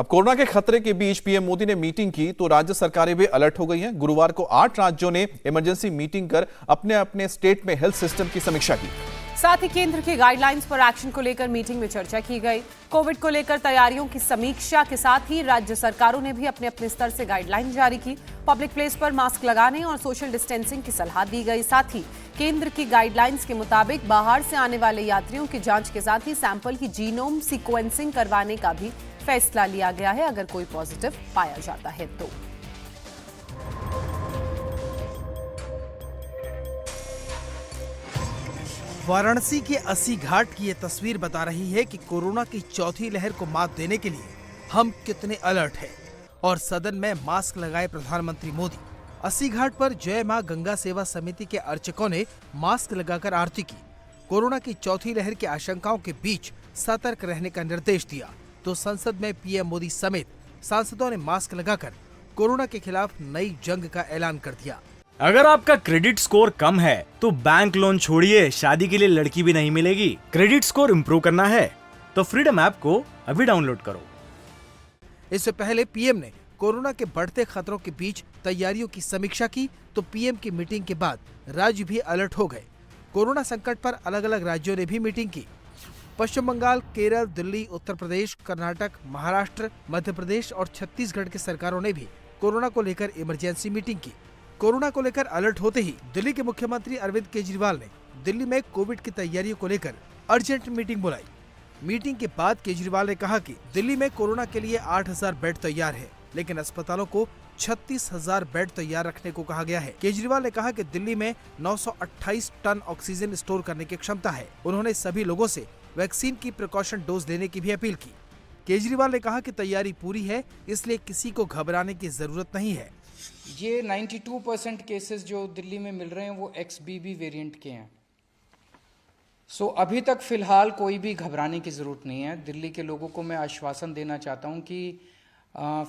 अब कोरोना के खतरे के बीच पीएम मोदी ने मीटिंग की तो राज्य सरकारें भी अलर्ट हो गई हैं। गुरुवार को 8 राज्यों ने इमरजेंसी मीटिंग कर अपने अपने स्टेट में हेल्थ सिस्टम की समीक्षा की। साथ ही केंद्र की गाइडलाइंस पर एक्शन को लेकर मीटिंग में चर्चा की गई। कोविड को लेकर तैयारियों की समीक्षा के साथ ही राज्य सरकारों ने भी अपने अपने स्तर से गाइडलाइन जारी की। पब्लिक प्लेस पर मास्क लगाने और सोशल डिस्टेंसिंग की सलाह दी गई। साथ ही केंद्र की गाइडलाइंस के मुताबिक बाहर से आने वाले यात्रियों की जांच के साथ ही सैंपल की जीनोम सीक्वेंसिंग करवाने का भी फैसला लिया गया है अगर कोई पॉजिटिव पाया जाता है तो। वाराणसी के 80 घाट की ये तस्वीर बता रही है कि कोरोना की चौथी लहर को मात देने के लिए हम कितने अलर्ट हैं। और सदन में मास्क लगाए प्रधानमंत्री मोदी। 80 घाट पर जय मां गंगा सेवा समिति के अर्चकों ने मास्क लगाकर आरती की। कोरोना की चौथी लहर की आशंकाओं के बीच सतर्क रहने का निर्देश दिया तो संसद में पीएम मोदी समेत सांसदों ने मास्क लगाकर कोरोना के खिलाफ नई जंग का ऐलान कर दिया। अगर आपका क्रेडिट स्कोर कम है तो बैंक लोन छोड़िए, शादी के लिए लड़की भी नहीं मिलेगी। क्रेडिट स्कोर इम्प्रूव करना है तो फ्रीडम ऐप को अभी डाउनलोड करो। इससे पहले पीएम ने कोरोना के बढ़ते खतरों के बीच तैयारियों की समीक्षा की तो पीएम की मीटिंग के बाद राज्य भी अलर्ट हो गए। कोरोना संकट पर अलग अलग राज्यों ने भी मीटिंग की। पश्चिम बंगाल, केरल, दिल्ली, उत्तर प्रदेश, कर्नाटक, महाराष्ट्र, मध्य प्रदेश और छत्तीसगढ़ की सरकारों ने भी कोरोना को लेकर इमरजेंसी मीटिंग की। कोरोना को लेकर अलर्ट होते ही दिल्ली के मुख्यमंत्री अरविंद केजरीवाल ने दिल्ली में कोविड की तैयारियों को लेकर अर्जेंट मीटिंग बुलाई। मीटिंग के बाद केजरीवाल ने कहा कि दिल्ली में कोरोना के लिए 8,000 बेड तैयार है, लेकिन अस्पतालों को 36,000 बेड तैयार रखने को कहा गया है। केजरीवाल ने कहा कि दिल्ली में 928 टन ऑक्सीजन स्टोर करने की क्षमता है। उन्होंने सभी लोगों से वैक्सीन की प्रिकॉशन डोज लेने की भी अपील की। केजरीवाल ने कहा कि तैयारी पूरी है, इसलिए किसी को घबराने की जरूरत नहीं है। ये 92% केसेस जो दिल्ली में मिल रहे हैं वो XBB वेरिएंट के हैं। सो अभी तक फिलहाल कोई भी घबराने की ज़रूरत नहीं है। दिल्ली के लोगों को मैं आश्वासन देना चाहता हूं कि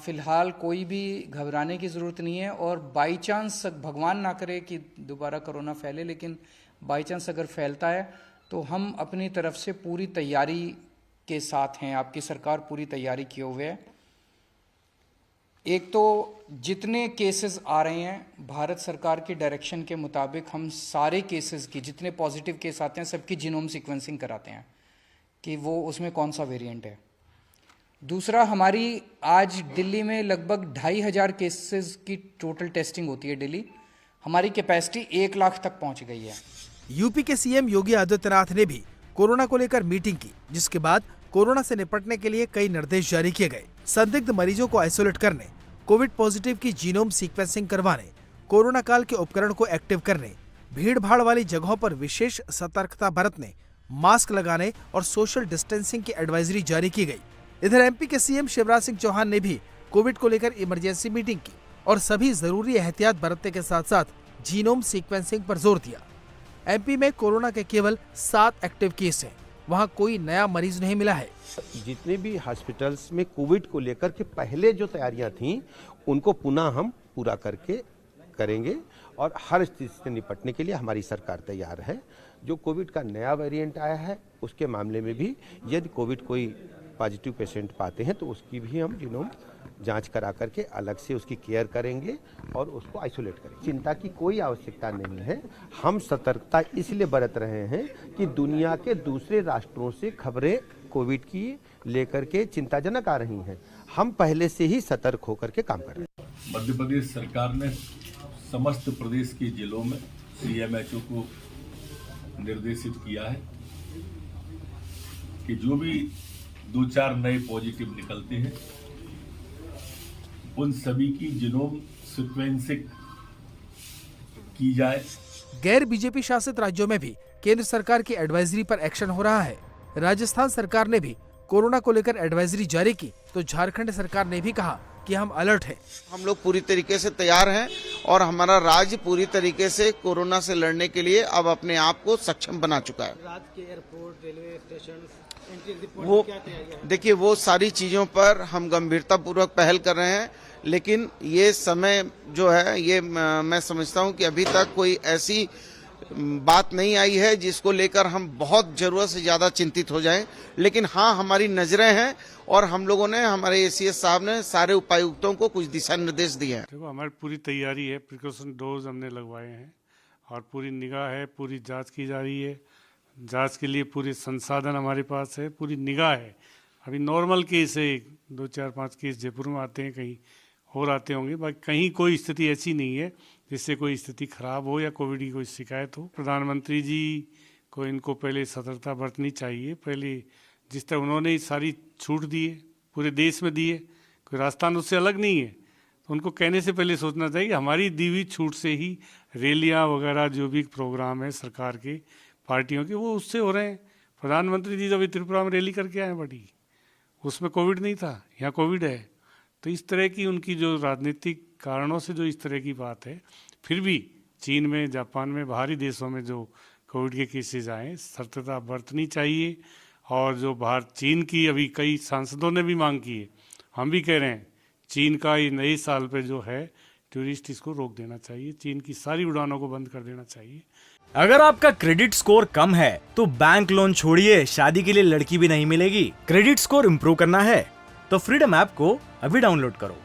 फिलहाल कोई भी घबराने की ज़रूरत नहीं है। और बाई चांस, भगवान ना करे कि दोबारा कोरोना फैले, लेकिन बाई चांस अगर फैलता है तो हम अपनी तरफ से पूरी तैयारी के साथ हैं। आपकी सरकार पूरी तैयारी किए हुए है। एक तो जितने केसेस आ रहे हैं भारत सरकार की डायरेक्शन के मुताबिक हम सारे केसेस की, जितने पॉजिटिव केस आते हैं सबकी जीनोम सीक्वेंसिंग कराते हैं कि वो उसमें कौन सा वेरिएंट है। दूसरा, हमारी आज दिल्ली में लगभग 2,500 केसेस की टोटल टेस्टिंग होती है डेली। हमारी कैपेसिटी 1 लाख तक पहुंच गई है। यूपी के सीएम योगी आदित्यनाथ ने भी कोरोना को लेकर मीटिंग की, जिसके बाद कोरोना से निपटने के लिए कई निर्देश जारी किए गए। संदिग्ध मरीजों को आइसोलेट करने, कोविड पॉजिटिव की जीनोम सीक्वेंसिंग करवाने, कोरोना काल के उपकरण को एक्टिव करने, भीड़ भाड़ वाली जगहों पर विशेष सतर्कता बरतने, मास्क लगाने और सोशल डिस्टेंसिंग की एडवाइजरी जारी की गई। इधर एमपी के सीएम शिवराज सिंह चौहान ने भी कोविड को लेकर इमरजेंसी मीटिंग की और सभी जरूरी एहतियात बरतने के साथ साथ जीनोम सीक्वेंसिंग पर जोर दिया। एमपी में कोरोना के केवल 7 एक्टिव केस हैं, वहां कोई नया मरीज नहीं मिला है। जितने भी हॉस्पिटल्स में कोविड को लेकर के पहले जो तैयारियां थीं उनको पुनः हम पूरा करके करेंगे और हर स्थिति से निपटने के लिए हमारी सरकार तैयार है। जो कोविड का नया वेरिएंट आया है उसके मामले में भी यदि कोविड कोई पॉजिटिव पेशेंट पाते हैं तो उसकी भी हम जीनोम जांच करा करके अलग से उसकी केयर करेंगे और उसको आइसोलेट करेंगे। चिंता की कोई आवश्यकता नहीं है। हम सतर्कता इसलिए बरत रहे हैं कि दुनिया के दूसरे राष्ट्रों से खबरें कोविड की लेकर के चिंताजनक आ रही हैं। हम पहले से ही सतर्क होकर के काम कर रहे हैं। मध्य प्रदेश सरकार ने समस्त प्रदेश के जिलों में CMHO को निर्देशित किया है कि जो भी 2-4 नए पॉजिटिव निकलते हैं उन सभी की जीनोम सीक्वेंसिंग की जाए। गैर बीजेपी शासित राज्यों में भी केंद्र सरकार की एडवाइजरी पर एक्शन हो रहा है। राजस्थान सरकार ने भी कोरोना को लेकर एडवाइजरी जारी की तो झारखंड सरकार ने भी कहा कि हम अलर्ट हैं। हम लोग पूरी तरीके से तैयार हैं और हमारा राज्य पूरी तरीके से कोरोना से लड़ने के लिए अब अपने आप को सक्षम बना चुका है। राज्य के एयरपोर्ट, रेलवे स्टेशन, वो देखिए, वो सारी चीजों पर हम गंभीरता पूर्वक पहल कर रहे हैं। लेकिन ये समय जो है ये मैं समझता हूं कि अभी तक कोई ऐसी बात नहीं आई है जिसको लेकर हम बहुत जरूरत से ज्यादा चिंतित हो जाएं। लेकिन हाँ, हमारी नजरें हैं और हम लोगों ने, हमारे एसीएस साहब ने सारे उपायुक्तों को कुछ दिशा निर्देश दिए हैं। देखो, हमारी पूरी तैयारी है, प्रिकॉशन डोज हमने लगवाए हैं और पूरी निगाह है, पूरी जांच की जा रही है। जांच के लिए पूरे संसाधन हमारे पास है, पूरी निगाह है। अभी नॉर्मल केस है, 2, 4, 5 केस जयपुर में आते हैं, कहीं और आते होंगे, बाकी कहीं कोई स्थिति ऐसी नहीं है जिससे कोई स्थिति खराब हो या कोविड की कोई शिकायत हो। प्रधानमंत्री जी को इनको पहले सतर्कता बरतनी चाहिए। पहले जिस तरह उन्होंने सारी छूट दी है, पूरे देश में दी है, कोई राजस्थान उससे अलग नहीं है, तो उनको कहने से पहले सोचना चाहिए हमारी दी हुई छूट से ही रैलियाँ वगैरह जो भी प्रोग्राम है सरकार के, पार्टियों के, वो उससे हो रहे हैं। प्रधानमंत्री जी जब त्रिपुरा में रैली करके आए बड़ी, उसमें कोविड नहीं था, यहाँ कोविड है। तो इस तरह की उनकी जो राजनीतिक कारणों से जो इस तरह की बात है, फिर भी चीन में, जापान में, बाहरी देशों में जो कोविड के केसेस आए, सतर्कता बरतनी चाहिए। और जो बाहर चीन की अभी कई सांसदों ने भी मांग की है, हम भी कह रहे हैं, चीन का ये नए साल पे जो है टूरिस्ट, इसको रोक देना चाहिए, चीन की सारी उड़ानों को बंद कर देना चाहिए। अगर आपका क्रेडिट स्कोर कम है तो बैंक लोन छोड़िए, शादी के लिए लड़की भी नहीं मिलेगी। क्रेडिट स्कोर इम्प्रूव करना है तो फ्रीडम ऐप को अभी डाउनलोड करो।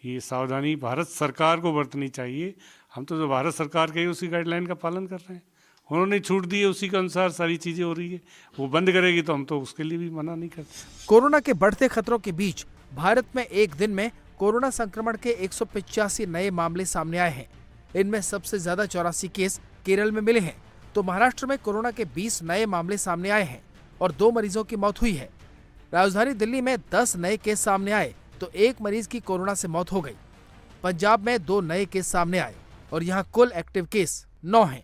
ये सावधानी भारत सरकार को बरतनी चाहिए। हम तो जो भारत सरकार कही उसी गाइडलाइन का पालन कर रहे हैं। उन्होंने छूट दी है, उसी के अनुसार सारी चीजें हो रही है। वो बंद करेगी तो हम तो उसके लिए भी मना नहीं करते। कोरोना के बढ़ते खतरों के बीच भारत में एक दिन में कोरोना संक्रमण के 185 नए मामले सामने आए हैं। इनमें सबसे ज्यादा 84 केस केरल में मिले हैं, तो महाराष्ट्र में कोरोना के 20 नए मामले सामने आए हैं और 2 मरीजों की मौत हुई है। राजधानी दिल्ली में 10 नए केस सामने आए तो 1 मरीज की कोरोना से मौत हो गई। पंजाब में 2 नए केस सामने आए और यहाँ कुल एक्टिव केस 9 हैं।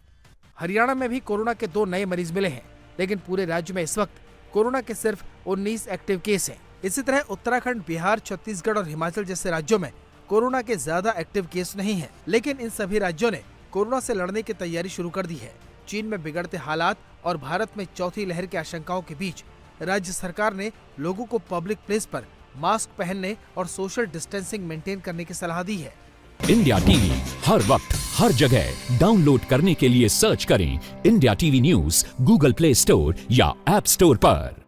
हरियाणा में भी कोरोना के 2 नए मरीज मिले हैं, लेकिन पूरे राज्य में इस वक्त कोरोना के सिर्फ 19 एक्टिव केस हैं। इसी तरह उत्तराखंड, बिहार, छत्तीसगढ़ और हिमाचल जैसे राज्यों में कोरोना के ज्यादा एक्टिव केस नहीं हैं, लेकिन इन सभी राज्यों ने कोरोना से लड़ने की तैयारी शुरू कर दी है। चीन में बिगड़ते हालात और भारत में चौथी लहर की आशंकाओं के बीच राज्य सरकार ने लोगों को पब्लिक प्लेस पर मास्क पहनने और सोशल डिस्टेंसिंग मेंटेन करने की सलाह दी है। इंडिया टीवी हर वक्त हर जगह डाउनलोड करने के लिए सर्च करें India TV news Google play store या ऐप स्टोर पर।